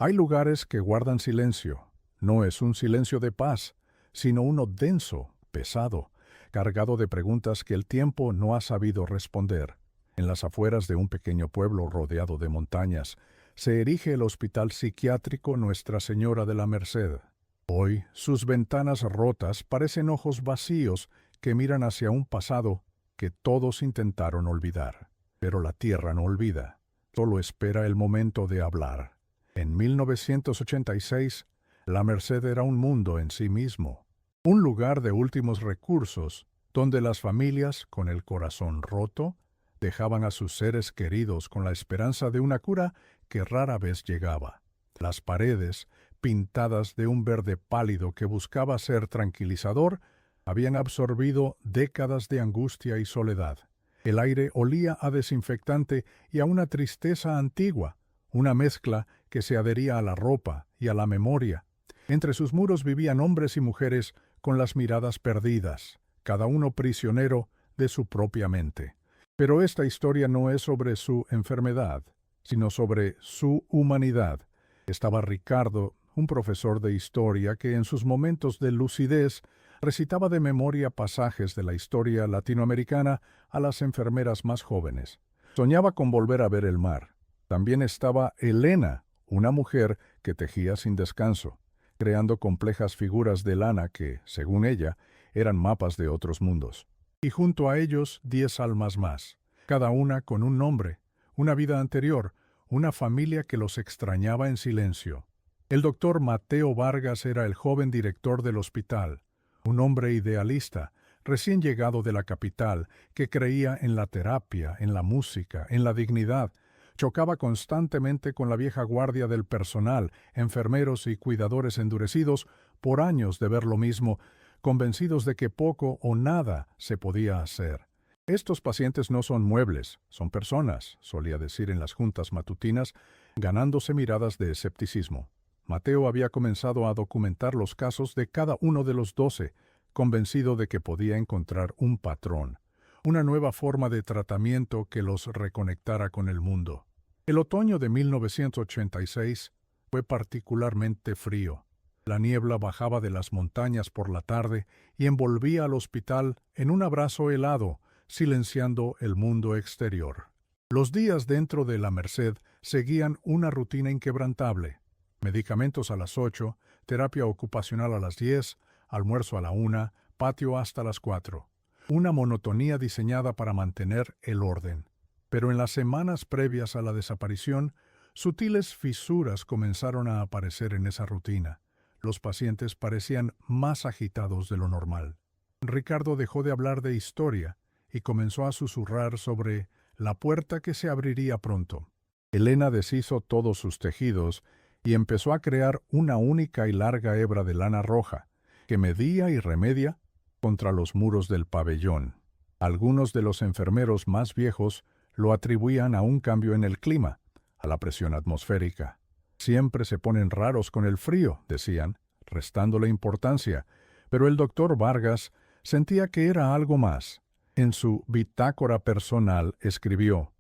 Hay lugares que guardan silencio. No es un silencio de paz, sino uno denso, pesado, cargado de preguntas que el tiempo no ha sabido responder. En las afueras de un pequeño pueblo rodeado de montañas, se erige el Hospital Psiquiátrico Nuestra Señora de la Merced. Hoy, sus ventanas rotas parecen ojos vacíos que miran hacia un pasado que todos intentaron olvidar. Pero la tierra no olvida, solo espera el momento de hablar. En 1986, la Merced era un mundo en sí mismo, un lugar de últimos recursos, donde las familias, con el corazón roto, dejaban a sus seres queridos con la esperanza de una cura que rara vez llegaba. Las paredes, pintadas de un verde pálido que buscaba ser tranquilizador, habían absorbido décadas de angustia y soledad. El aire olía a desinfectante y a una tristeza antigua, una mezcla que se adhería a la ropa y a la memoria. Entre sus muros vivían hombres y mujeres con las miradas perdidas, cada uno prisionero de su propia mente. Pero esta historia no es sobre su enfermedad, sino sobre su humanidad. Estaba Ricardo, un profesor de historia que en sus momentos de lucidez recitaba de memoria pasajes de la historia latinoamericana a las enfermeras más jóvenes. Soñaba con volver a ver el mar. También estaba Elena, una mujer que tejía sin descanso, creando complejas figuras de lana que, según ella, eran mapas de otros mundos. Y junto a ellos 10 almas más, cada una con un nombre, una vida anterior, una familia que los extrañaba en silencio. El doctor Mateo Vargas era el joven director del hospital, un hombre idealista, recién llegado de la capital, que creía en la terapia, en la música, en la dignidad. Chocaba constantemente con la vieja guardia del personal, enfermeros y cuidadores endurecidos por años de ver lo mismo, convencidos de que poco o nada se podía hacer. Estos pacientes no son muebles, son personas, solía decir en las juntas matutinas, ganándose miradas de escepticismo. Mateo había comenzado a documentar los casos de cada uno de los 12, convencido de que podía encontrar un patrón, una nueva forma de tratamiento que los reconectara con el mundo. El otoño de 1986 fue particularmente frío. La niebla bajaba de las montañas por la tarde y envolvía al hospital en un abrazo helado, silenciando el mundo exterior. Los días dentro de la Merced seguían una rutina inquebrantable. Medicamentos a las 8, terapia ocupacional a las 10, almuerzo a la 1, patio hasta las 4. Una monotonía diseñada para mantener el orden. Pero en las semanas previas a la desaparición, sutiles fisuras comenzaron a aparecer en esa rutina. Los pacientes parecían más agitados de lo normal. Ricardo dejó de hablar de historia y comenzó a susurrar sobre la puerta que se abriría pronto. Elena deshizo todos sus tejidos y empezó a crear una única y larga hebra de lana roja, que medía y remedia contra los muros del pabellón. Algunos de los enfermeros más viejos lo atribuían a un cambio en el clima, a la presión atmosférica. Siempre se ponen raros con el frío, decían, restándole importancia, pero el doctor Vargas sentía que era algo más. En su bitácora personal escribió: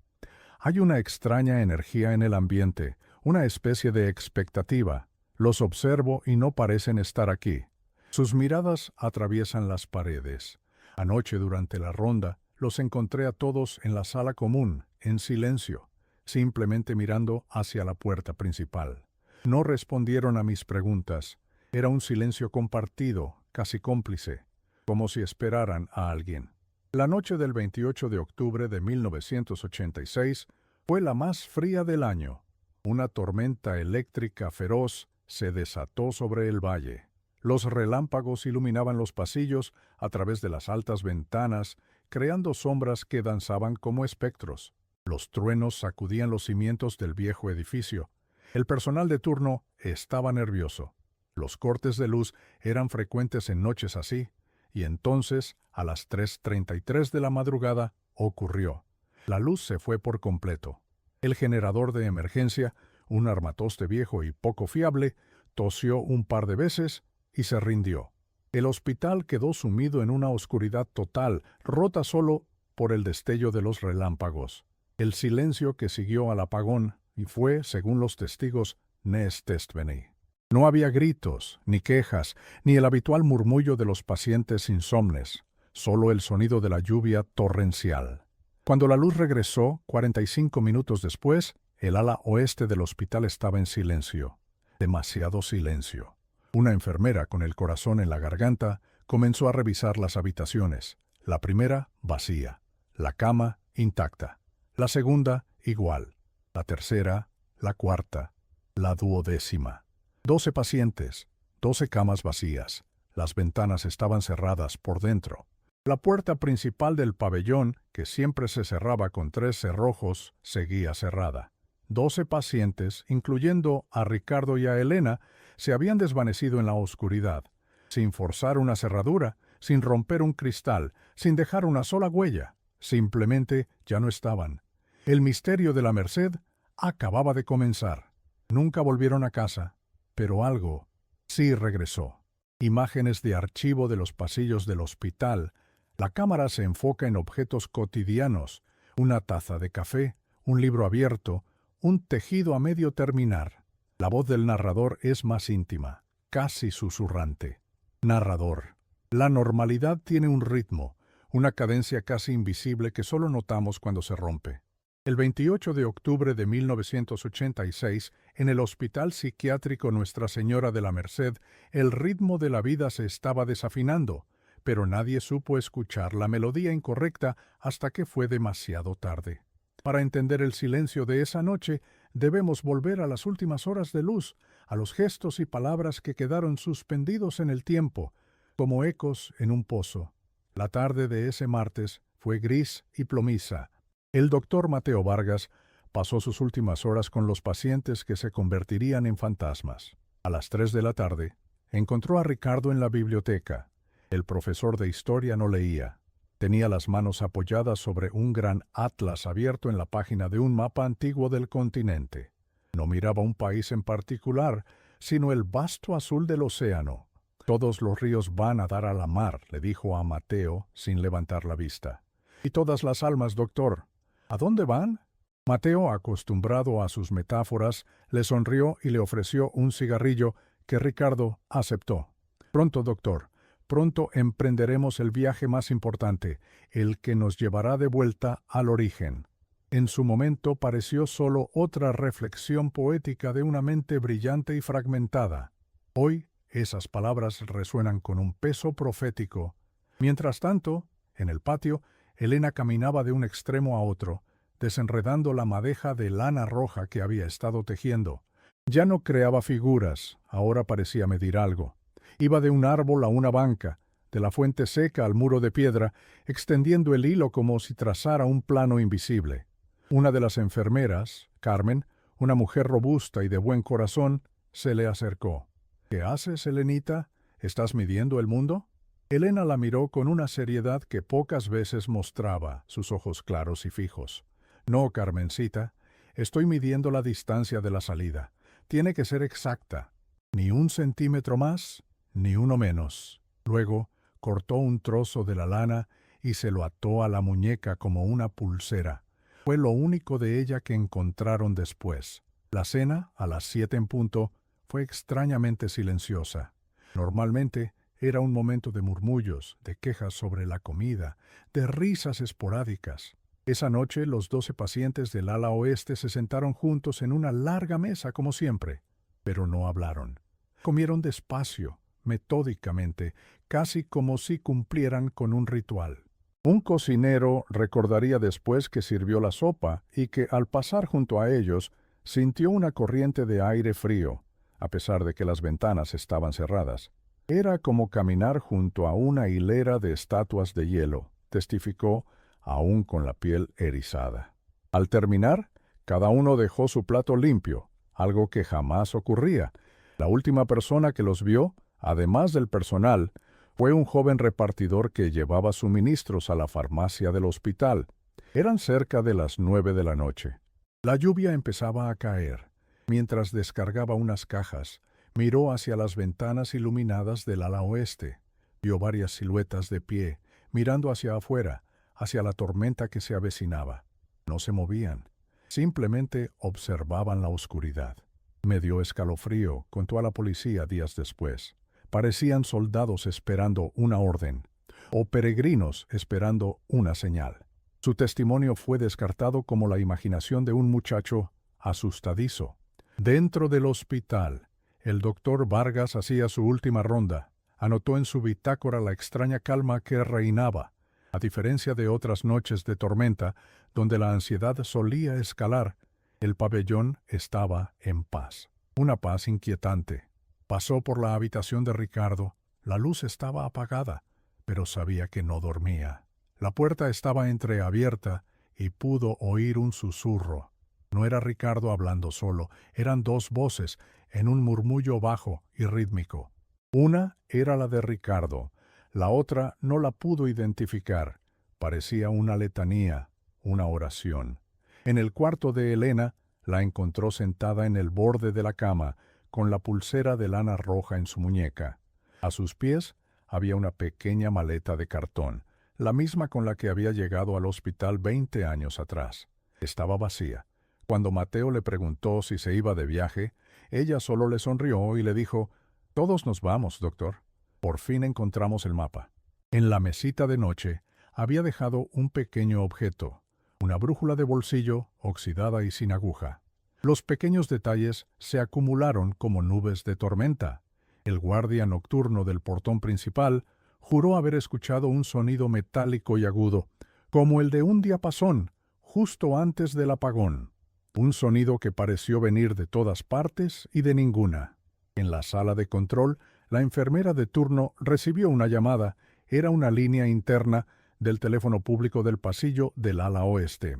«Hay una extraña energía en el ambiente, una especie de expectativa. Los observo y no parecen estar aquí. Sus miradas atraviesan las paredes. Anoche durante la ronda los encontré a todos en la sala común, en silencio, simplemente mirando hacia la puerta principal. No respondieron a mis preguntas. Era un silencio compartido, casi cómplice, como si esperaran a alguien». La noche del 28 de octubre de 1986 fue la más fría del año. Una tormenta eléctrica feroz se desató sobre el valle. Los relámpagos iluminaban los pasillos a través de las altas ventanas, creando sombras que danzaban como espectros. Los truenos sacudían los cimientos del viejo edificio. El personal de turno estaba nervioso. Los cortes de luz eran frecuentes en noches así, y entonces, a las 3:33 de la madrugada, ocurrió. La luz se fue por completo. El generador de emergencia, un armatoste viejo y poco fiable, tosió un par de veces y se rindió. El hospital quedó sumido en una oscuridad total, rota solo por el destello de los relámpagos. El silencio que siguió al apagón y fue, según los testigos, Nes testveni. No había gritos, ni quejas, ni el habitual murmullo de los pacientes insomnes, solo el sonido de la lluvia torrencial. Cuando la luz regresó, 45 minutos después, el ala oeste del hospital estaba en silencio. Demasiado silencio. Una enfermera con el corazón en la garganta comenzó a revisar las habitaciones. La primera, vacía. La cama, intacta. La segunda, igual. La tercera, la cuarta. La 12ª. 12 pacientes, 12 camas vacías. Las ventanas estaban cerradas por dentro. La puerta principal del pabellón, que siempre se cerraba con 3 cerrojos, seguía cerrada. 12 pacientes, incluyendo a Ricardo y a Elena, se habían desvanecido en la oscuridad, sin forzar una cerradura, sin romper un cristal, sin dejar una sola huella. Simplemente ya no estaban. El misterio de la Merced acababa de comenzar. Nunca volvieron a casa, pero algo sí regresó. Imágenes de archivo de los pasillos del hospital. La cámara se enfoca en objetos cotidianos, una taza de café, un libro abierto, un tejido a medio terminar. La voz del narrador es más íntima, casi susurrante. Narrador. La normalidad tiene un ritmo, una cadencia casi invisible que solo notamos cuando se rompe. El 28 de octubre de 1986, en el Hospital Psiquiátrico Nuestra Señora de la Merced, el ritmo de la vida se estaba desafinando, pero nadie supo escuchar la melodía incorrecta hasta que fue demasiado tarde. Para entender el silencio de esa noche, debemos volver a las últimas horas de luz, a los gestos y palabras que quedaron suspendidos en el tiempo, como ecos en un pozo. La tarde de ese martes fue gris y plomiza. El doctor Mateo Vargas pasó sus últimas horas con los pacientes que se convertirían en fantasmas. A las 3 de la tarde, encontró a Ricardo en la biblioteca. El profesor de historia no leía. Tenía las manos apoyadas sobre un gran atlas abierto en la página de un mapa antiguo del continente. No miraba un país en particular, sino el vasto azul del océano. Todos los ríos van a dar a la mar, le dijo a Mateo sin levantar la vista. Y todas las almas, doctor. ¿A dónde van? Mateo, acostumbrado a sus metáforas, le sonrió y le ofreció un cigarrillo que Ricardo aceptó. Pronto, doctor, pronto emprenderemos el viaje más importante, el que nos llevará de vuelta al origen. En su momento pareció solo otra reflexión poética de una mente brillante y fragmentada. Hoy esas palabras resuenan con un peso profético. Mientras tanto, en el patio, Elena caminaba de un extremo a otro, desenredando la madeja de lana roja que había estado tejiendo. Ya no creaba figuras, ahora parecía medir algo. Iba de un árbol a una banca, de la fuente seca al muro de piedra, extendiendo el hilo como si trazara un plano invisible. Una de las enfermeras, Carmen, una mujer robusta y de buen corazón, se le acercó. ¿Qué haces, Elenita? ¿Estás midiendo el mundo? Elena la miró con una seriedad que pocas veces mostraba, sus ojos claros y fijos. No, Carmencita, estoy midiendo la distancia de la salida. Tiene que ser exacta. Ni 1 centímetro más, ni 1 menos. Luego cortó un trozo de la lana y se lo ató a la muñeca como una pulsera. Fue lo único de ella que encontraron después. La cena, a las 7 en punto, fue extrañamente silenciosa. Normalmente era un momento de murmullos, de quejas sobre la comida, de risas esporádicas. Esa noche los 12 pacientes del ala oeste se sentaron juntos en una larga mesa como siempre, pero no hablaron. Comieron despacio, metódicamente, casi como si cumplieran con un ritual. Un cocinero recordaría después que sirvió la sopa y que al pasar junto a ellos sintió una corriente de aire frío, a pesar de que las ventanas estaban cerradas. Era como caminar junto a una hilera de estatuas de hielo, testificó, aún con la piel erizada. Al terminar, cada uno dejó su plato limpio, algo que jamás ocurría. La última persona que los vio, además del personal, fue un joven repartidor que llevaba suministros a la farmacia del hospital. Eran cerca de las 9 de la noche. La lluvia empezaba a caer. Mientras descargaba unas cajas, miró hacia las ventanas iluminadas del ala oeste. Vio varias siluetas de pie, mirando hacia afuera, hacia la tormenta que se avecinaba. No se movían, simplemente observaban la oscuridad. Me dio escalofrío, contó a la policía días después. Parecían soldados esperando una orden, o peregrinos esperando una señal. Su testimonio fue descartado como la imaginación de un muchacho asustadizo. Dentro del hospital, el doctor Vargas hacía su última ronda. Anotó en su bitácora la extraña calma que reinaba, a diferencia de otras noches de tormenta, donde la ansiedad solía escalar. El pabellón estaba en paz. Una paz inquietante. Pasó por la habitación de Ricardo. La luz estaba apagada, pero sabía que no dormía. La puerta estaba entreabierta y pudo oír un susurro. No era Ricardo hablando solo, eran dos voces, en un murmullo bajo y rítmico. Una era la de Ricardo, la otra no la pudo identificar. Parecía una letanía, una oración. En el cuarto de Elena, la encontró sentada en el borde de la cama, con la pulsera de lana roja en su muñeca. A sus pies había una pequeña maleta de cartón, la misma con la que había llegado al hospital 20 años atrás. Estaba vacía. Cuando Mateo le preguntó si se iba de viaje, ella solo le sonrió y le dijo: «Todos nos vamos, doctor». Por fin encontramos el mapa. En la mesita de noche había dejado un pequeño objeto, una brújula de bolsillo oxidada y sin aguja. Los pequeños detalles se acumularon como nubes de tormenta. El guardia nocturno del portón principal juró haber escuchado un sonido metálico y agudo, como el de un diapasón, justo antes del apagón. Un sonido que pareció venir de todas partes y de ninguna. En la sala de control, la enfermera de turno recibió una llamada. Era una línea interna del teléfono público del pasillo del ala oeste.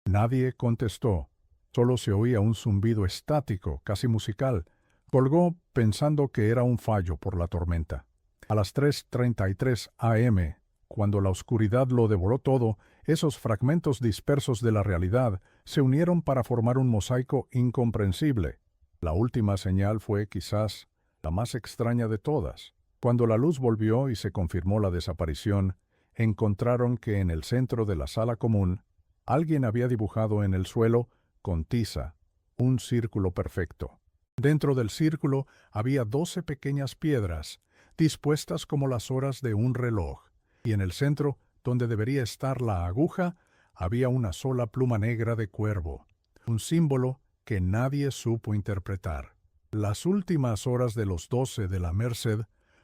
Nadie contestó. Solo se oía un zumbido estático, casi musical. Colgó pensando que era un fallo por la tormenta. A las 3:33 a.m., cuando la oscuridad lo devoró todo, esos fragmentos dispersos de la realidad se unieron para formar un mosaico incomprensible. La última señal fue quizás la más extraña de todas. Cuando la luz volvió y se confirmó la desaparición, encontraron que en el centro de la sala común alguien había dibujado en el suelo, con tiza, un círculo perfecto. Dentro del círculo había 12 pequeñas piedras, dispuestas como las horas de un reloj, y en el centro, donde debería estar la aguja, había una sola pluma negra de cuervo, un símbolo que nadie supo interpretar. Las últimas horas de los 12 de la Merced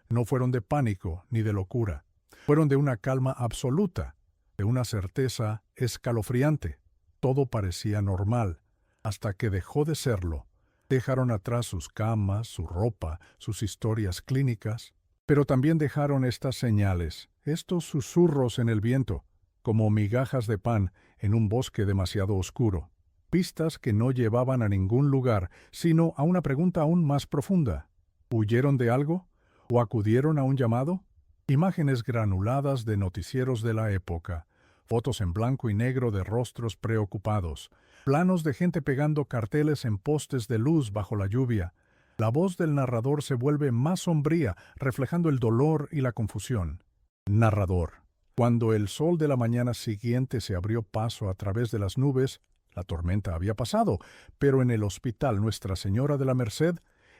no fueron de pánico ni de locura, fueron de una calma absoluta, de una certeza escalofriante. Todo parecía normal, hasta que dejó de serlo. Dejaron atrás sus camas, su ropa, sus historias clínicas, pero también dejaron estas señales, estos susurros en el viento, como migajas de pan en un bosque demasiado oscuro. Pistas que no llevaban a ningún lugar, sino a una pregunta aún más profunda. ¿Huyeron de algo? ¿O acudieron a un llamado? Imágenes granuladas de noticieros de la época, fotos en blanco y negro de rostros preocupados, planos de gente pegando carteles en postes de luz bajo la lluvia. La voz del narrador se vuelve más sombría, reflejando el dolor y la confusión. Narrador. Cuando el sol de la mañana siguiente se abrió paso a través de las nubes, la tormenta había pasado, pero en el hospital Nuestra Señora de la Merced,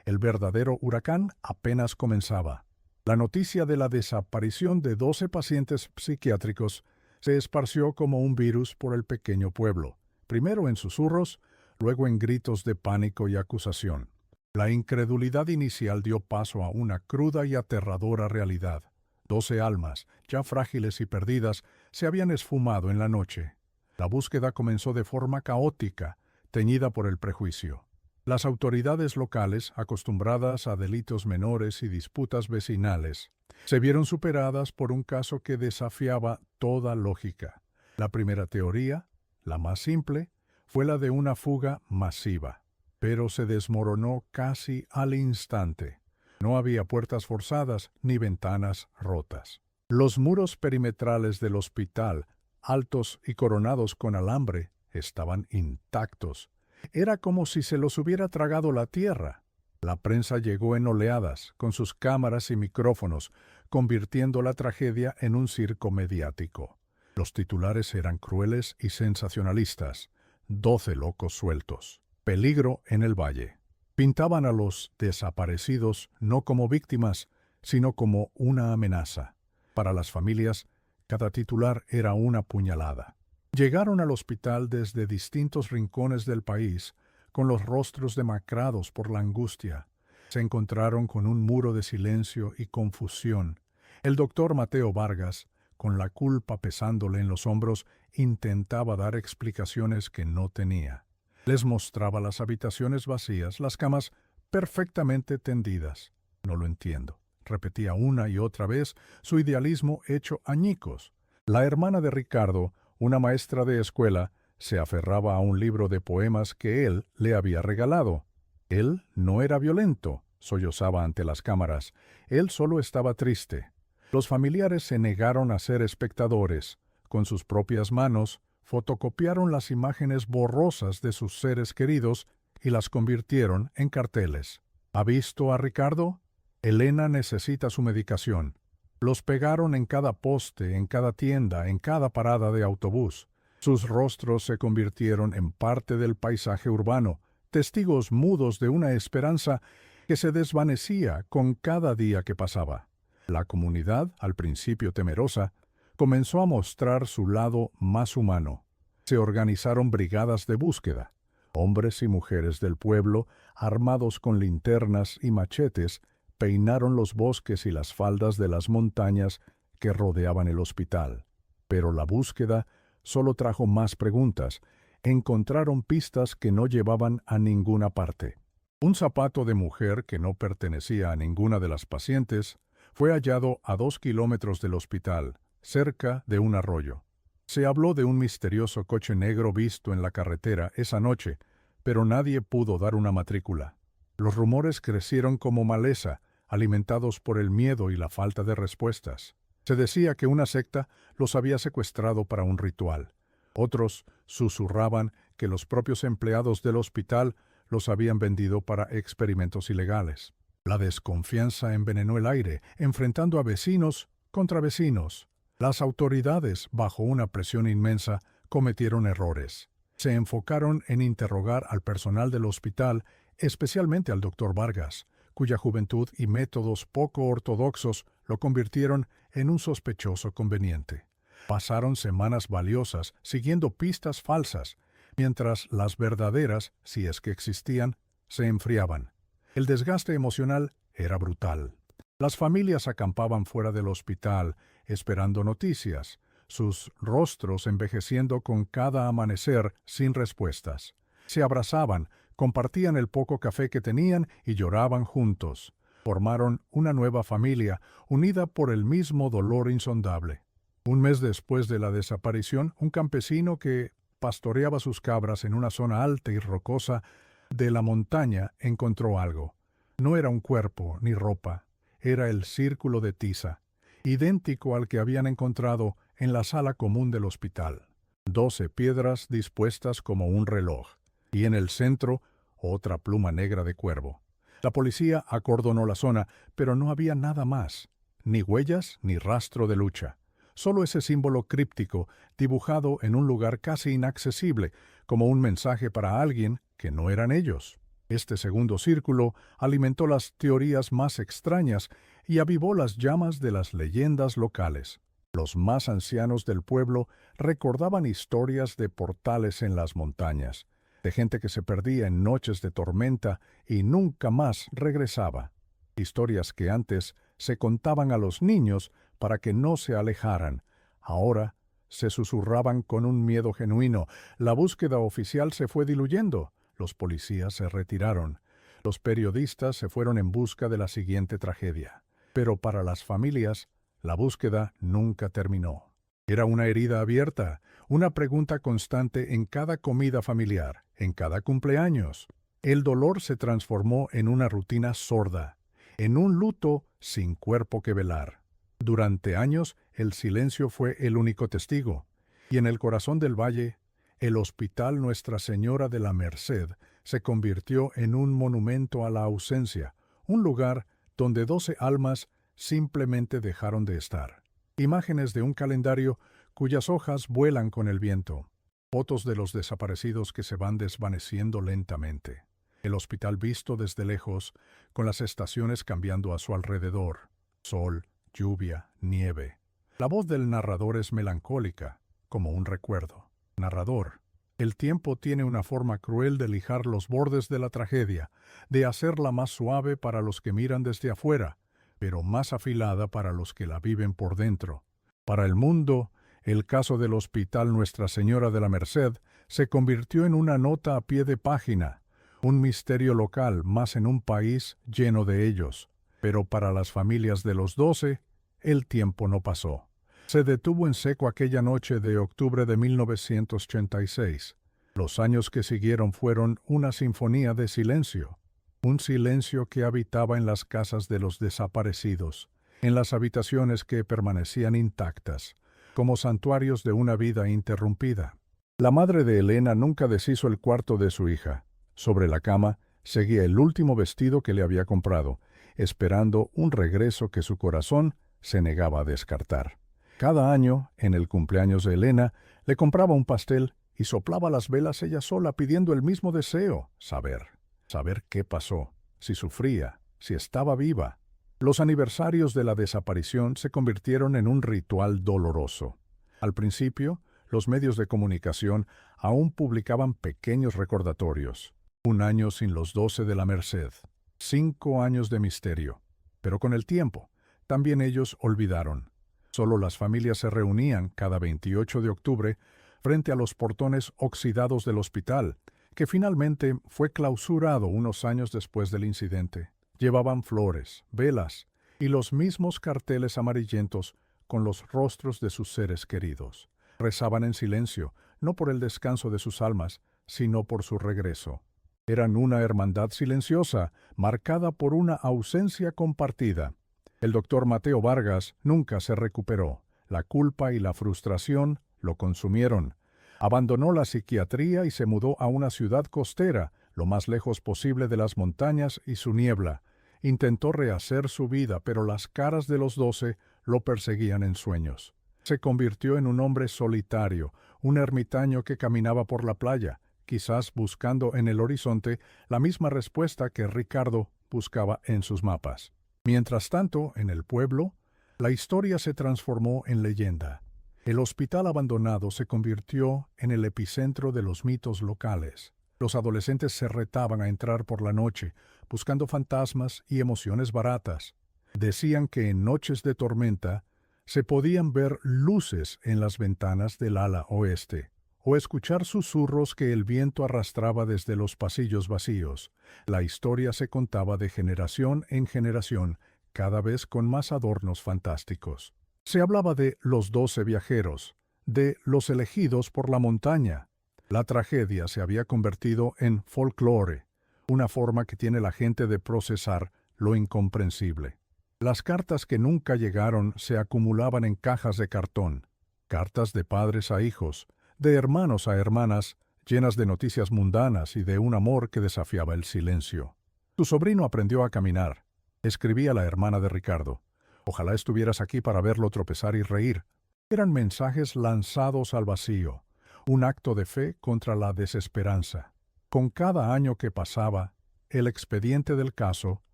el verdadero huracán apenas comenzaba. La noticia de la desaparición de 12 pacientes psiquiátricos se esparció como un virus por el pequeño pueblo, primero en susurros, luego en gritos de pánico y acusación. La incredulidad inicial dio paso a una cruda y aterradora realidad. 12 almas, ya frágiles y perdidas, se habían esfumado en la noche. La búsqueda comenzó de forma caótica, teñida por el prejuicio. Las autoridades locales, acostumbradas a delitos menores y disputas vecinales, se vieron superadas por un caso que desafiaba toda lógica. La primera teoría, la más simple, fue la de una fuga masiva, pero se desmoronó casi al instante. No había puertas forzadas ni ventanas rotas. Los muros perimetrales del hospital, altos y coronados con alambre, estaban intactos. Era como si se los hubiera tragado la tierra. La prensa llegó en oleadas, con sus cámaras y micrófonos, convirtiendo la tragedia en un circo mediático. Los titulares eran crueles y sensacionalistas. 12 locos sueltos. Peligro en el valle. Pintaban a los desaparecidos no como víctimas, sino como una amenaza. Para las familias, cada titular era una puñalada. Llegaron al hospital desde distintos rincones del país, con los rostros demacrados por la angustia. Se encontraron con un muro de silencio y confusión. El doctor Mateo Vargas, con la culpa pesándole en los hombros, intentaba dar explicaciones que no tenía. Les mostraba las habitaciones vacías, las camas perfectamente tendidas. No lo entiendo. Repetía una y otra vez, su idealismo hecho añicos. La hermana de Ricardo, una maestra de escuela, se aferraba a un libro de poemas que él le había regalado. Él no era violento, sollozaba ante las cámaras. Él solo estaba triste. Los familiares se negaron a ser espectadores. Con sus propias manos, fotocopiaron las imágenes borrosas de sus seres queridos y las convirtieron en carteles. ¿Ha visto a Ricardo? Elena necesita su medicación. Los pegaron en cada poste, en cada tienda, en cada parada de autobús. Sus rostros se convirtieron en parte del paisaje urbano, testigos mudos de una esperanza que se desvanecía con cada día que pasaba. La comunidad, al principio temerosa, comenzó a mostrar su lado más humano. Se organizaron brigadas de búsqueda. Hombres y mujeres del pueblo, armados con linternas y machetes, peinaron los bosques y las faldas de las montañas que rodeaban el hospital. Pero la búsqueda solo trajo más preguntas. Encontraron pistas que no llevaban a ninguna parte. Un zapato de mujer que no pertenecía a ninguna de las pacientes fue hallado a 2 kilómetros del hospital, cerca de un arroyo. Se habló de un misterioso coche negro visto en la carretera esa noche, pero nadie pudo dar una matrícula. Los rumores crecieron como maleza, alimentados por el miedo y la falta de respuestas. Se decía que una secta los había secuestrado para un ritual. Otros susurraban que los propios empleados del hospital los habían vendido para experimentos ilegales. La desconfianza envenenó el aire, enfrentando a vecinos contra vecinos. Las autoridades, bajo una presión inmensa, cometieron errores. Se enfocaron en interrogar al personal del hospital, especialmente al doctor Vargas, cuya juventud y métodos poco ortodoxos lo convirtieron en un sospechoso conveniente. Pasaron semanas valiosas siguiendo pistas falsas, mientras las verdaderas, si es que existían, se enfriaban. El desgaste emocional era brutal. Las familias acampaban fuera del hospital, esperando noticias, sus rostros envejeciendo con cada amanecer sin respuestas. Se abrazaban, compartían el poco café que tenían y lloraban juntos. Formaron una nueva familia, unida por el mismo dolor insondable. Un mes después de la desaparición, un campesino que pastoreaba sus cabras en una zona alta y rocosa de la montaña encontró algo. No era un cuerpo ni ropa, era el círculo de tiza, idéntico al que habían encontrado en la sala común del hospital. 12 piedras dispuestas como un reloj, y en el centro otra pluma negra de cuervo. La policía acordonó la zona, pero no había nada más, ni huellas ni rastro de lucha. Solo ese símbolo críptico dibujado en un lugar casi inaccesible, como un mensaje para alguien que no eran ellos. Este segundo círculo alimentó las teorías más extrañas y avivó las llamas de las leyendas locales. Los más ancianos del pueblo recordaban historias de portales en las montañas, de gente que se perdía en noches de tormenta y nunca más regresaba. Historias que antes se contaban a los niños para que no se alejaran. Ahora se susurraban con un miedo genuino. La búsqueda oficial se fue diluyendo. Los policías se retiraron. Los periodistas se fueron en busca de la siguiente tragedia. Pero para las familias, la búsqueda nunca terminó. Era una herida abierta, una pregunta constante en cada comida familiar, en cada cumpleaños. El dolor se transformó en una rutina sorda, en un luto sin cuerpo que velar. Durante años, el silencio fue el único testigo, y en el corazón del valle, el Hospital Nuestra Señora de la Merced se convirtió en un monumento a la ausencia, un lugar donde 12 almas simplemente dejaron de estar. Imágenes de un calendario cuyas hojas vuelan con el viento. Fotos de los desaparecidos que se van desvaneciendo lentamente. El hospital visto desde lejos, con las estaciones cambiando a su alrededor. Sol, lluvia, nieve. La voz del narrador es melancólica, como un recuerdo. Narrador. El tiempo tiene una forma cruel de lijar los bordes de la tragedia, de hacerla más suave para los que miran desde afuera, pero más afilada para los que la viven por dentro. Para el mundo, el caso del Hospital Nuestra Señora de la Merced se convirtió en una nota a pie de página, un misterio local más en un país lleno de ellos. Pero para las familias de los 12, el tiempo no pasó. Se detuvo en seco aquella noche de octubre de 1986. Los años que siguieron fueron una sinfonía de silencio. Un silencio que habitaba en las casas de los desaparecidos, en las habitaciones que permanecían intactas, como santuarios de una vida interrumpida. La madre de Elena nunca deshizo el cuarto de su hija. Sobre la cama seguía el último vestido que le había comprado, esperando un regreso que su corazón se negaba a descartar. Cada año, en el cumpleaños de Elena, le compraba un pastel y soplaba las velas ella sola pidiendo el mismo deseo, saber qué pasó, si sufría, si estaba viva. Los aniversarios de la desaparición se convirtieron en un ritual doloroso. Al principio, los medios de comunicación aún publicaban pequeños recordatorios. Un año sin los 12 de la Merced. 5 años de misterio. Pero con el tiempo, también ellos olvidaron. Solo las familias se reunían cada 28 de octubre frente a los portones oxidados del hospital, que finalmente fue clausurado unos años después del incidente. Llevaban flores, velas y los mismos carteles amarillentos con los rostros de sus seres queridos. Rezaban en silencio, no por el descanso de sus almas, sino por su regreso. Eran una hermandad silenciosa, marcada por una ausencia compartida. El doctor Mateo Vargas nunca se recuperó. La culpa y la frustración lo consumieron. Abandonó la psiquiatría y se mudó a una ciudad costera, lo más lejos posible de las montañas y su niebla. Intentó rehacer su vida, pero las caras de los 12 lo perseguían en sueños. Se convirtió en un hombre solitario, un ermitaño que caminaba por la playa, quizás buscando en el horizonte la misma respuesta que Ricardo buscaba en sus mapas. Mientras tanto, en el pueblo, la historia se transformó en leyenda. El hospital abandonado se convirtió en el epicentro de los mitos locales. Los adolescentes se retaban a entrar por la noche, buscando fantasmas y emociones baratas. Decían que en noches de tormenta se podían ver luces en las ventanas del ala oeste, o escuchar susurros que el viento arrastraba desde los pasillos vacíos. La historia se contaba de generación en generación, cada vez con más adornos fantásticos. Se hablaba de los 12 viajeros, de los elegidos por la montaña. La tragedia se había convertido en folclore, una forma que tiene la gente de procesar lo incomprensible. Las cartas que nunca llegaron se acumulaban en cajas de cartón, cartas de padres a hijos, de hermanos a hermanas, llenas de noticias mundanas y de un amor que desafiaba el silencio. Tu sobrino aprendió a caminar, escribía la hermana de Ricardo. Ojalá estuvieras aquí para verlo tropezar y reír. Eran mensajes lanzados al vacío, un acto de fe contra la desesperanza. Con cada año que pasaba, el expediente del caso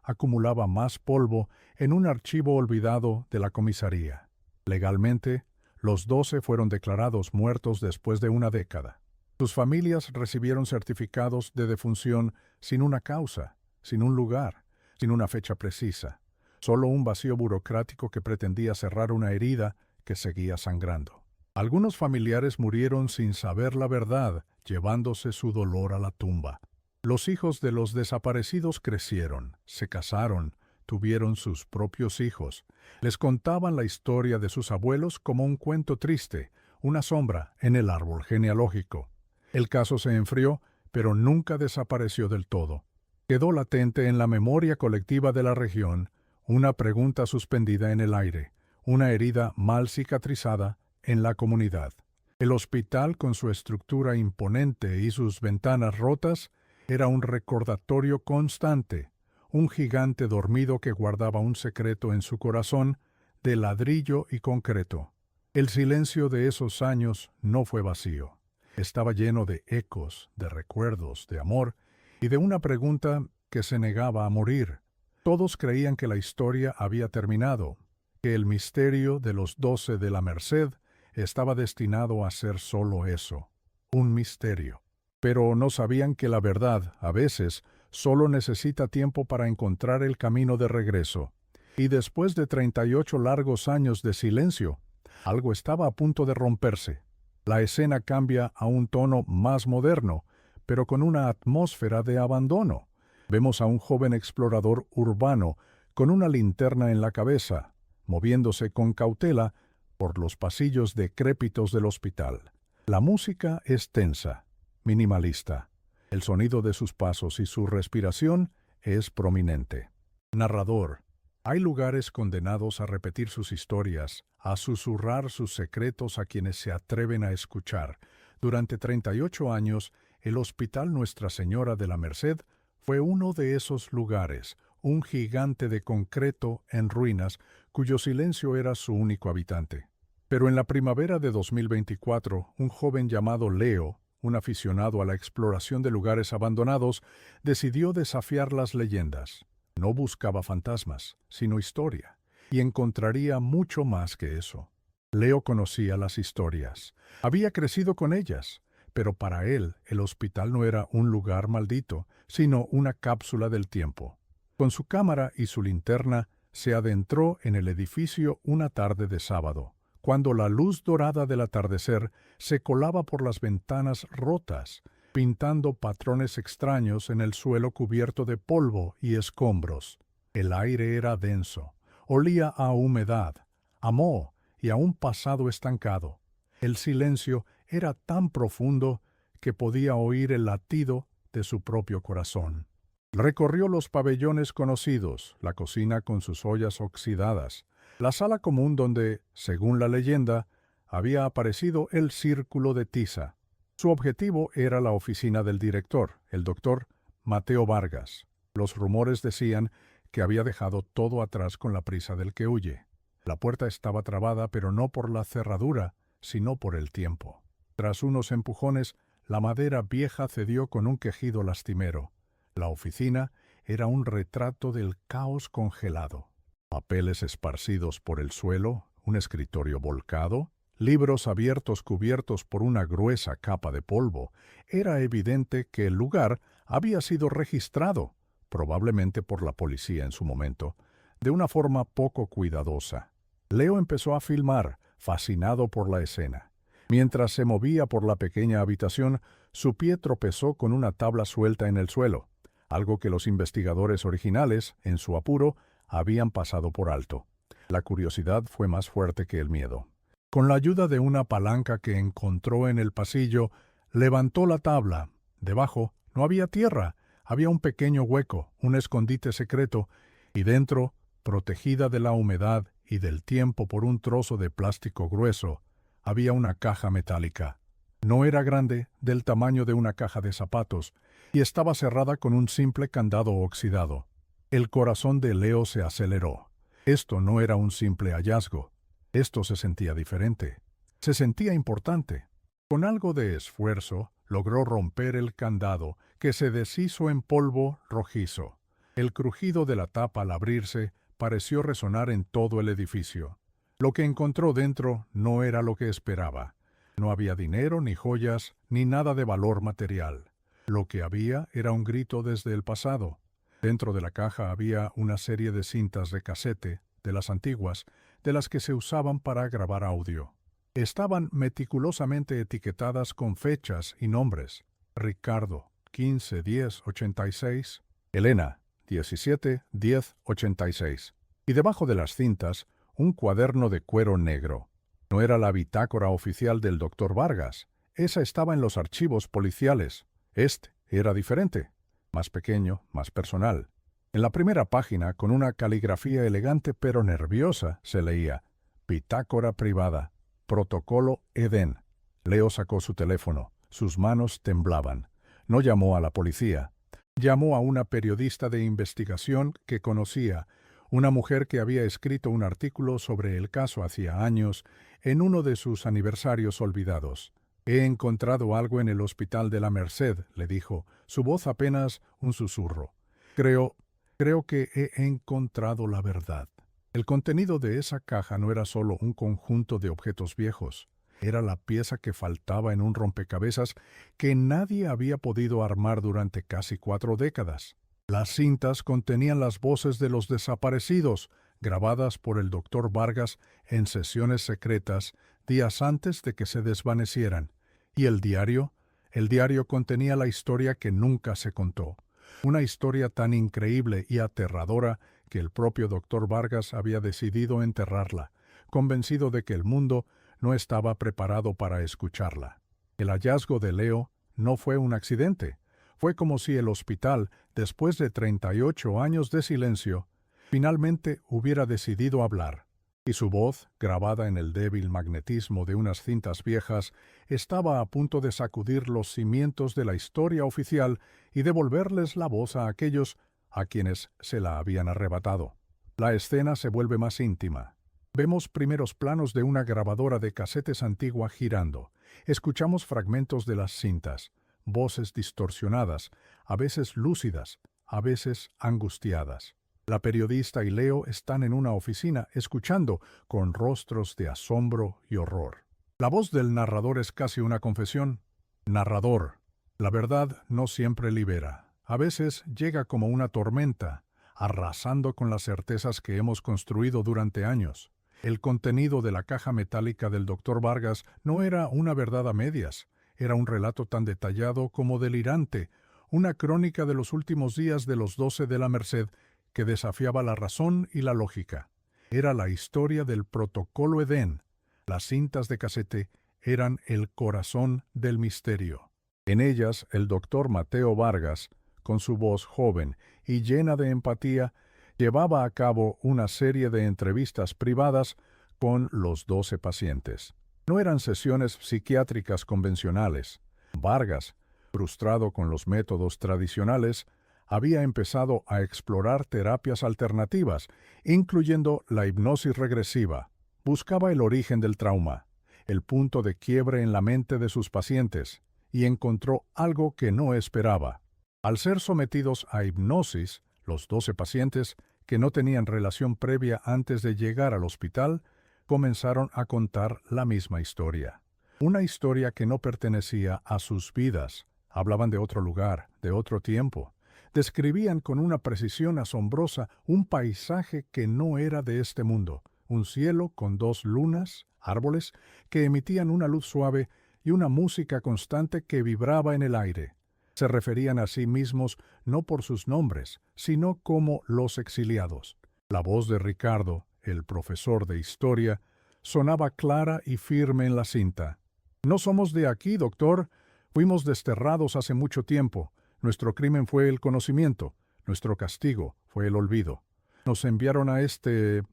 acumulaba más polvo en un archivo olvidado de la comisaría. Legalmente, los 12 fueron declarados muertos después de una década. Sus familias recibieron certificados de defunción sin una causa, sin un lugar, sin una fecha precisa. Solo un vacío burocrático que pretendía cerrar una herida que seguía sangrando. Algunos familiares murieron sin saber la verdad, llevándose su dolor a la tumba. Los hijos de los desaparecidos crecieron, se casaron, tuvieron sus propios hijos. Les contaban la historia de sus abuelos como un cuento triste, una sombra en el árbol genealógico. El caso se enfrió, pero nunca desapareció del todo. Quedó latente en la memoria colectiva de la región, una pregunta suspendida en el aire, una herida mal cicatrizada en la comunidad. El hospital, con su estructura imponente y sus ventanas rotas, era un recordatorio constante, un gigante dormido que guardaba un secreto en su corazón de ladrillo y concreto. El silencio de esos años no fue vacío. Estaba lleno de ecos, de recuerdos, de amor y de una pregunta que se negaba a morir. Todos creían que la historia había terminado, que el misterio de los 12 de la Merced estaba destinado a ser solo eso, un misterio. Pero no sabían que la verdad, a veces, solo necesita tiempo para encontrar el camino de regreso. Y después de 38 largos años de silencio, algo estaba a punto de romperse. La escena cambia a un tono más moderno, pero con una atmósfera de abandono. Vemos a un joven explorador urbano con una linterna en la cabeza, moviéndose con cautela por los pasillos decrépitos del hospital. La música es tensa, minimalista. El sonido de sus pasos y su respiración es prominente. Narrador. Hay lugares condenados a repetir sus historias, a susurrar sus secretos a quienes se atreven a escuchar. Durante 38 años, el Hospital Nuestra Señora de la Merced fue uno de esos lugares, un gigante de concreto en ruinas cuyo silencio era su único habitante. Pero en la primavera de 2024, un joven llamado Leo, un aficionado a la exploración de lugares abandonados, decidió desafiar las leyendas. No buscaba fantasmas, sino historia, y encontraría mucho más que eso. Leo conocía las historias, había crecido con ellas, pero para él el hospital no era un lugar maldito, sino una cápsula del tiempo. Con su cámara y su linterna, se adentró en el edificio una tarde de sábado, cuando la luz dorada del atardecer se colaba por las ventanas rotas, pintando patrones extraños en el suelo cubierto de polvo y escombros. El aire era denso, olía a humedad, a moho y a un pasado estancado. El silencio era tan profundo que podía oír el latido de su propio corazón. Recorrió los pabellones conocidos, la cocina con sus ollas oxidadas, la sala común donde, según la leyenda, había aparecido el círculo de tiza. Su objetivo era la oficina del director, el doctor Mateo Vargas. Los rumores decían que había dejado todo atrás con la prisa del que huye. La puerta estaba trabada, pero no por la cerradura, sino por el tiempo. Tras unos empujones, la madera vieja cedió con un quejido lastimero. La oficina era un retrato del caos congelado. Papeles esparcidos por el suelo, un escritorio volcado, libros abiertos cubiertos por una gruesa capa de polvo. Era evidente que el lugar había sido registrado, probablemente por la policía en su momento, de una forma poco cuidadosa. Leo empezó a filmar, fascinado por la escena. Mientras se movía por la pequeña habitación, su pie tropezó con una tabla suelta en el suelo, algo que los investigadores originales, en su apuro, habían pasado por alto. La curiosidad fue más fuerte que el miedo. Con la ayuda de una palanca que encontró en el pasillo, levantó la tabla. Debajo no había tierra, había un pequeño hueco, un escondite secreto, y dentro, protegida de la humedad y del tiempo por un trozo de plástico grueso, había una caja metálica. No era grande, del tamaño de una caja de zapatos, y estaba cerrada con un simple candado oxidado. El corazón de Leo se aceleró. Esto no era un simple hallazgo. Esto se sentía diferente. Se sentía importante. Con algo de esfuerzo, logró romper el candado, que se deshizo en polvo rojizo. El crujido de la tapa al abrirse pareció resonar en todo el edificio. Lo que encontró dentro no era lo que esperaba. No había dinero, ni joyas, ni nada de valor material. Lo que había era un grito desde el pasado. Dentro de la caja había una serie de cintas de casete, de las antiguas, de las que se usaban para grabar audio. Estaban meticulosamente etiquetadas con fechas y nombres. Ricardo, 15-10-86. Elena, 17-10-86. Y debajo de las cintas, un cuaderno de cuero negro. No era la bitácora oficial del doctor Vargas. Esa estaba en los archivos policiales. Este era diferente, más pequeño, más personal. En la primera página, con una caligrafía elegante pero nerviosa, se leía: Bitácora privada, protocolo Edén. Leo sacó su teléfono. Sus manos temblaban. No llamó a la policía. Llamó a una periodista de investigación que conocía, una mujer que había escrito un artículo sobre el caso hacía años en uno de sus aniversarios olvidados. He encontrado algo en el hospital de la Merced, le dijo, su voz apenas un susurro. Creo, creo que he encontrado la verdad. El contenido de esa caja no era solo un conjunto de objetos viejos. Era la pieza que faltaba en un rompecabezas que nadie había podido armar durante casi 4 décadas. Las cintas contenían las voces de los desaparecidos, grabadas por el doctor Vargas en sesiones secretas días antes de que se desvanecieran. ¿Y el diario? El diario contenía la historia que nunca se contó. Una historia tan increíble y aterradora que el propio doctor Vargas había decidido enterrarla, convencido de que el mundo no estaba preparado para escucharla. El hallazgo de Leo no fue un accidente. Fue como si el hospital, después de 38 años de silencio, finalmente hubiera decidido hablar. Y su voz, grabada en el débil magnetismo de unas cintas viejas, estaba a punto de sacudir los cimientos de la historia oficial y devolverles la voz a aquellos a quienes se la habían arrebatado. La escena se vuelve más íntima. Vemos primeros planos de una grabadora de casetes antigua girando. Escuchamos fragmentos de las cintas, voces distorsionadas, a veces lúcidas, a veces angustiadas. La periodista y Leo están en una oficina escuchando con rostros de asombro y horror. La voz del narrador es casi una confesión. Narrador. La verdad no siempre libera. A veces llega como una tormenta, arrasando con las certezas que hemos construido durante años. El contenido de la caja metálica del doctor Vargas no era una verdad a medias. Era un relato tan detallado como delirante, una crónica de los últimos días de los 12 de la Merced que desafiaba la razón y la lógica. Era la historia del protocolo Edén. Las cintas de casete eran el corazón del misterio. En ellas, el doctor Mateo Vargas, con su voz joven y llena de empatía, llevaba a cabo una serie de entrevistas privadas con los 12 pacientes. No eran sesiones psiquiátricas convencionales. Vargas, frustrado con los métodos tradicionales, había empezado a explorar terapias alternativas, incluyendo la hipnosis regresiva. Buscaba el origen del trauma, el punto de quiebre en la mente de sus pacientes, y encontró algo que no esperaba. Al ser sometidos a hipnosis, los 12 pacientes, que no tenían relación previa antes de llegar al hospital, comenzaron a contar la misma historia. Una historia que no pertenecía a sus vidas. Hablaban de otro lugar, de otro tiempo. Describían con una precisión asombrosa un paisaje que no era de este mundo, un cielo con 2 lunas, árboles, que emitían una luz suave y una música constante que vibraba en el aire. Se referían a sí mismos no por sus nombres, sino como los exiliados. La voz de Ricardo, el profesor de historia, sonaba clara y firme en la cinta. «No somos de aquí, doctor. Fuimos desterrados hace mucho tiempo. Nuestro crimen fue el conocimiento. Nuestro castigo fue el olvido. Nos enviaron a este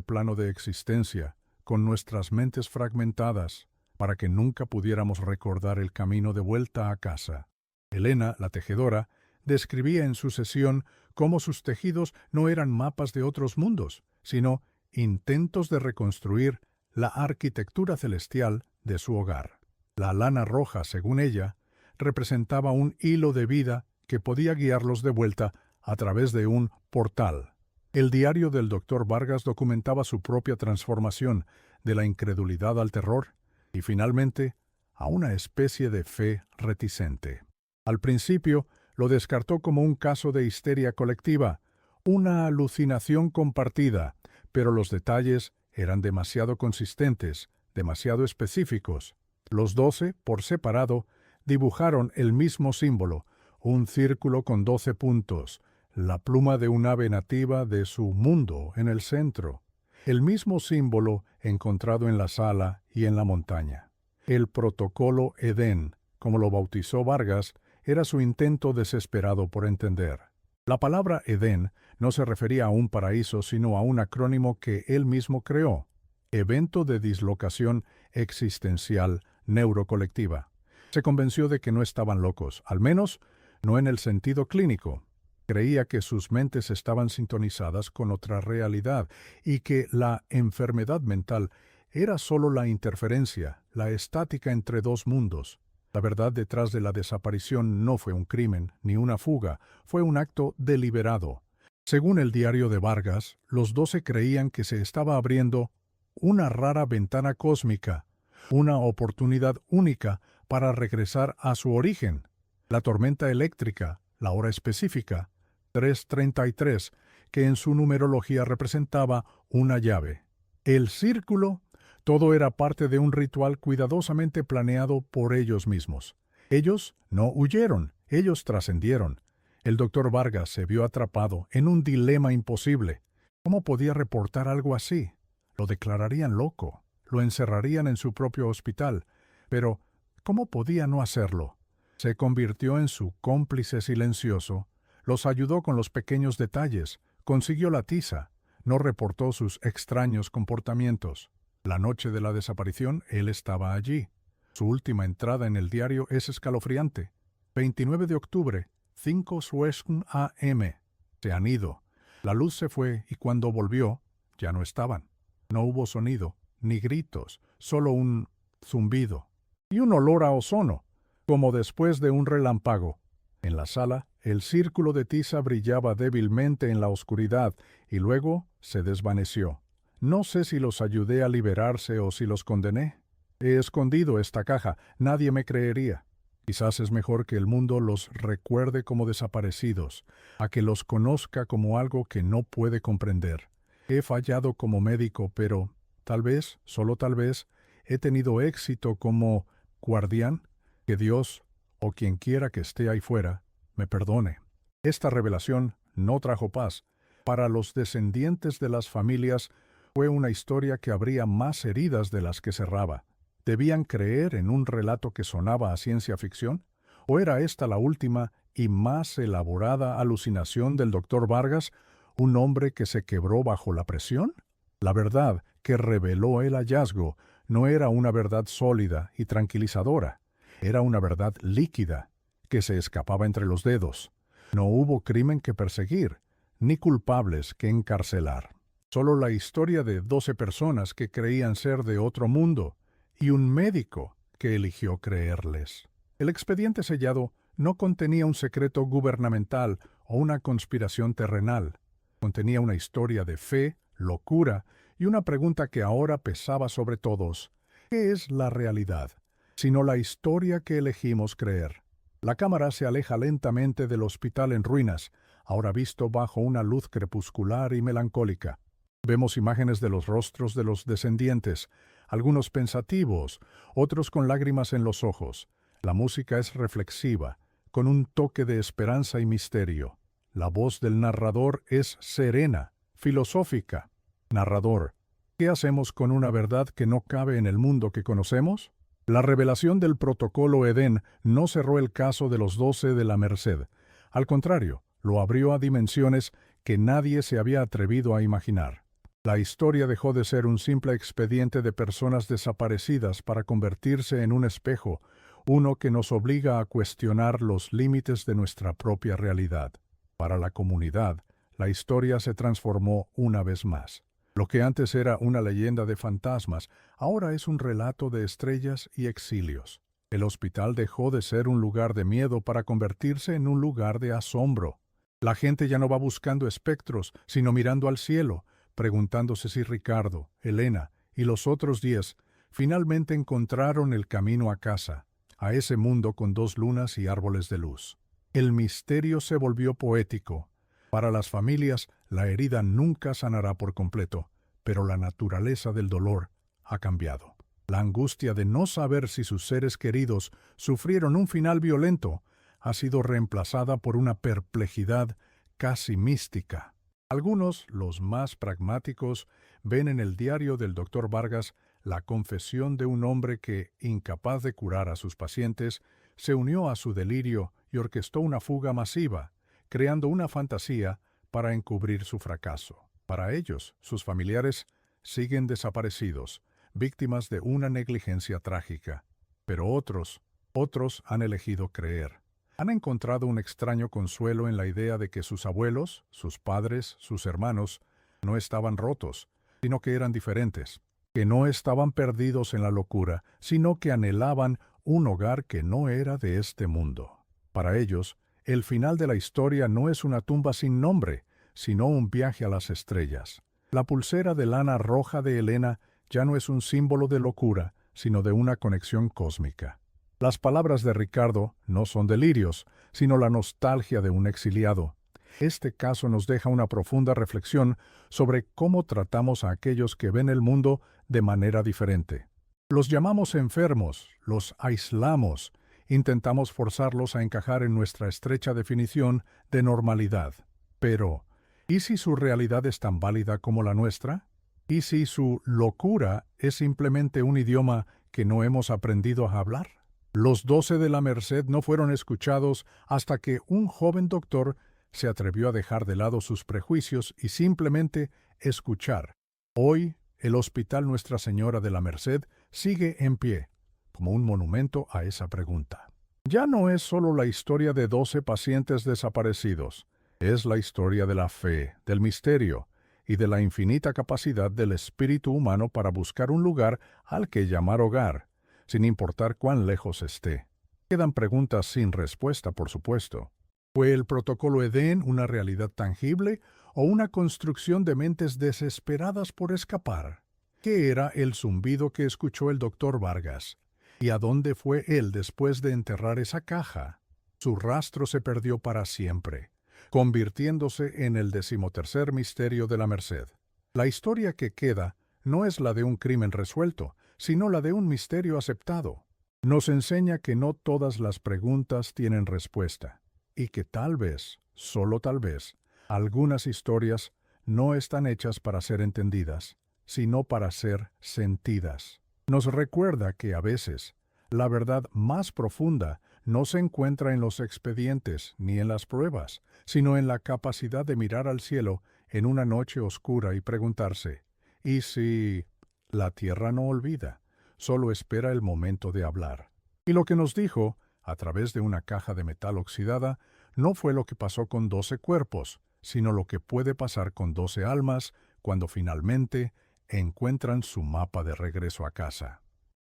plano de existencia, con nuestras mentes fragmentadas, para que nunca pudiéramos recordar el camino de vuelta a casa». Elena, la tejedora, describía en su sesión cómo sus tejidos no eran mapas de otros mundos, sino intentos de reconstruir la arquitectura celestial de su hogar. La lana roja, según ella, representaba un hilo de vida que podía guiarlos de vuelta a través de un portal. El diario del doctor Vargas documentaba su propia transformación de la incredulidad al terror y, finalmente, a una especie de fe reticente. Al principio, lo descartó como un caso de histeria colectiva, una alucinación compartida, pero los detalles eran demasiado consistentes, demasiado específicos. Los 12, por separado, dibujaron el mismo símbolo, un círculo con 12 puntos, la pluma de un ave nativa de su mundo en el centro. El mismo símbolo encontrado en la sala y en la montaña. El protocolo Edén, como lo bautizó Vargas, era su intento desesperado por entender. La palabra Edén no se refería a un paraíso, sino a un acrónimo que él mismo creó: Evento de Dislocación Existencial Neurocolectiva. Se convenció de que no estaban locos, al menos no en el sentido clínico. Creía que sus mentes estaban sintonizadas con otra realidad y que la enfermedad mental era solo la interferencia, la estática entre dos mundos. La verdad detrás de la desaparición no fue un crimen ni una fuga, fue un acto deliberado. Según el diario de Vargas, los 12 creían que se estaba abriendo una rara ventana cósmica, una oportunidad única para regresar a su origen. La tormenta eléctrica, la hora específica, 3:33, que en su numerología representaba una llave. El círculo, todo era parte de un ritual cuidadosamente planeado por ellos mismos. Ellos no huyeron, ellos trascendieron. El doctor Vargas se vio atrapado en un dilema imposible. ¿Cómo podía reportar algo así? Lo declararían loco, lo encerrarían en su propio hospital. Pero, ¿cómo podía no hacerlo? Se convirtió en su cómplice silencioso, los ayudó con los pequeños detalles, consiguió la tiza, no reportó sus extraños comportamientos. La noche de la desaparición, él estaba allí. Su última entrada en el diario es escalofriante. 29 de octubre, 5:00 a.m. Se han ido. La luz se fue y cuando volvió, ya no estaban. No hubo sonido, ni gritos, solo un zumbido. Y un olor a ozono, como después de un relámpago. En la sala, el círculo de tiza brillaba débilmente en la oscuridad y luego se desvaneció. No sé si los ayudé a liberarse o si los condené. He escondido esta caja, nadie me creería. Quizás es mejor que el mundo los recuerde como desaparecidos, a que los conozca como algo que no puede comprender. He fallado como médico, pero tal vez, solo tal vez, he tenido éxito como guardián. Que Dios, o quien quiera que esté ahí fuera, me perdone. Esta revelación no trajo paz. Para los descendientes de las familias fue una historia que abría más heridas de las que cerraba. ¿Debían creer en un relato que sonaba a ciencia ficción? ¿O era esta la última y más elaborada alucinación del doctor Vargas, un hombre que se quebró bajo la presión? La verdad que reveló el hallazgo no era una verdad sólida y tranquilizadora. Era una verdad líquida, que se escapaba entre los dedos. No hubo crimen que perseguir, ni culpables que encarcelar. Solo la historia de 12 personas que creían ser de otro mundo, y un médico que eligió creerles. El expediente sellado no contenía un secreto gubernamental o una conspiración terrenal. Contenía una historia de fe, locura y una pregunta que ahora pesaba sobre todos. ¿Qué es la realidad? Sino la historia que elegimos creer. La cámara se aleja lentamente del hospital en ruinas, ahora visto bajo una luz crepuscular y melancólica. Vemos imágenes de los rostros de los descendientes, algunos pensativos, otros con lágrimas en los ojos. La música es reflexiva, con un toque de esperanza y misterio. La voz del narrador es serena, filosófica. Narrador, ¿qué hacemos con una verdad que no cabe en el mundo que conocemos? La revelación del protocolo Edén no cerró el caso de los 12 de la Merced. Al contrario, lo abrió a dimensiones que nadie se había atrevido a imaginar. La historia dejó de ser un simple expediente de personas desaparecidas para convertirse en un espejo, uno que nos obliga a cuestionar los límites de nuestra propia realidad. Para la comunidad, la historia se transformó una vez más. Lo que antes era una leyenda de fantasmas, ahora es un relato de estrellas y exilios. El hospital dejó de ser un lugar de miedo para convertirse en un lugar de asombro. La gente ya no va buscando espectros, sino mirando al cielo, preguntándose si Ricardo, Elena y los otros 10 finalmente encontraron el camino a casa, a ese mundo con 2 lunas y árboles de luz. El misterio se volvió poético. Para las familias, la herida nunca sanará por completo, pero la naturaleza del dolor ha cambiado. La angustia de no saber si sus seres queridos sufrieron un final violento ha sido reemplazada por una perplejidad casi mística. Algunos, los más pragmáticos, ven en el diario del doctor Vargas la confesión de un hombre que, incapaz de curar a sus pacientes, se unió a su delirio y orquestó una fuga masiva, creando una fantasía para encubrir su fracaso. Para ellos, sus familiares siguen desaparecidos, víctimas de una negligencia trágica. Pero otros han elegido creer. Han encontrado un extraño consuelo en la idea de que sus abuelos, sus padres, sus hermanos, no estaban rotos, sino que eran diferentes, que no estaban perdidos en la locura, sino que anhelaban un hogar que no era de este mundo. Para ellos, el final de la historia no es una tumba sin nombre, sino un viaje a las estrellas. La pulsera de lana roja de Helena ya no es un símbolo de locura, sino de una conexión cósmica. Las palabras de Ricardo no son delirios, sino la nostalgia de un exiliado. Este caso nos deja una profunda reflexión sobre cómo tratamos a aquellos que ven el mundo de manera diferente. Los llamamos enfermos, los aislamos, intentamos forzarlos a encajar en nuestra estrecha definición de normalidad. Pero, ¿y si su realidad es tan válida como la nuestra? ¿Y si su locura es simplemente un idioma que no hemos aprendido a hablar? Los 12 de la Merced no fueron escuchados hasta que un joven doctor se atrevió a dejar de lado sus prejuicios y simplemente escuchar. Hoy, el Hospital Nuestra Señora de la Merced sigue en pie, como un monumento a esa pregunta. Ya no es solo la historia de 12 pacientes desaparecidos, es la historia de la fe, del misterio y de la infinita capacidad del espíritu humano para buscar un lugar al que llamar hogar, sin importar cuán lejos esté. Quedan preguntas sin respuesta, por supuesto. ¿Fue el protocolo Edén una realidad tangible o una construcción de mentes desesperadas por escapar? ¿Qué era el zumbido que escuchó el doctor Vargas? ¿Y a dónde fue él después de enterrar esa caja? Su rastro se perdió para siempre, convirtiéndose en el 13º misterio de la Merced. La historia que queda no es la de un crimen resuelto, sino la de un misterio aceptado. Nos enseña que no todas las preguntas tienen respuesta, y que tal vez, solo tal vez, algunas historias no están hechas para ser entendidas, sino para ser sentidas. Nos recuerda que a veces la verdad más profunda no se encuentra en los expedientes ni en las pruebas, sino en la capacidad de mirar al cielo en una noche oscura y preguntarse, ¿y si la tierra no olvida, solo espera el momento de hablar? Y lo que nos dijo, a través de una caja de metal oxidada, no fue lo que pasó con 12 cuerpos, sino lo que puede pasar con 12 almas cuando finalmente encuentran su mapa de regreso a casa.